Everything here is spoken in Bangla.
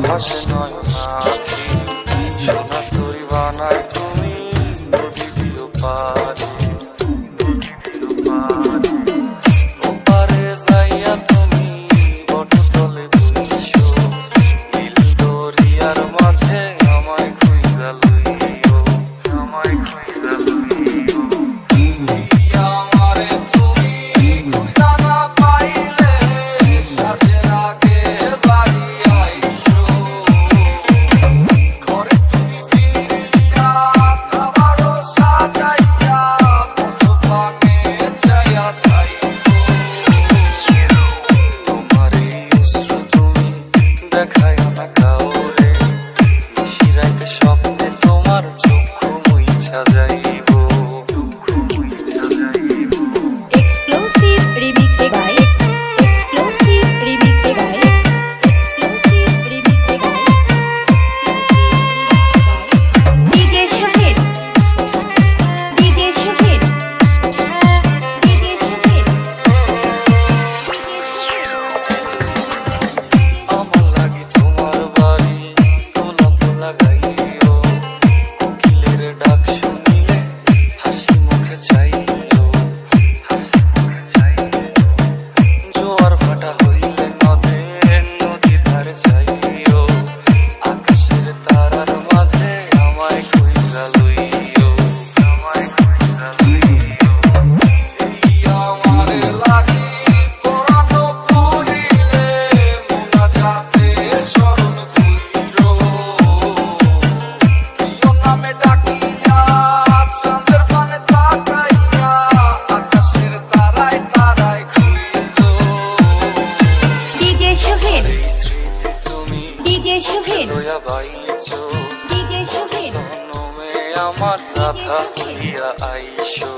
ভাসে নয়ন আঁখি সোনা তরি বানায় তুমি নদী দিও পারে ওপারে যাইয়া তুমি বটতলে বইছো নীল দরিয়ার মাঝে আমায় খুঁজা লইও আমারে তুমি খুঁজা না পাইলে সাজের আগে বাড়ি আইছো ঘরে তুমি ফিরিয়া খাবারও সাজাইয়া কত পানে চাইয়া থাইকো তোমার এই অশ্রু তুমি দেখাইও না কাউরে নিশিরাতে স্বপ্নে তোমার চক্ষু মুইছা যাইব Explosive remix by Explosive remix by Explosive remix by DJ Shahid DJ Shahid DJ Shahid আমার লাগি তোমার বাড়ি গোলাপ লাগাইও কোকিলের ডাক শুনিলে হাসি মুখে চাইও জোয়ার ভাটা হইলে নদী ধারে চাইও আকাশের তারার মাঝে আমায় খুঁজা লইও এই আমারে লাগি পরানো পুরিলে মোনাজাতে স্মরণ কইরো প্রিয় নামে ডাকিয়া চাঁদের পানে তাকাইয়া আকাশের তারায় তারায় খুঁজো DJ Shahid এই স্মৃতি তুমি DJ Shahid লইয়া বাইছো DJ Shahid জনমে আমার রাধা হইয়া আইসো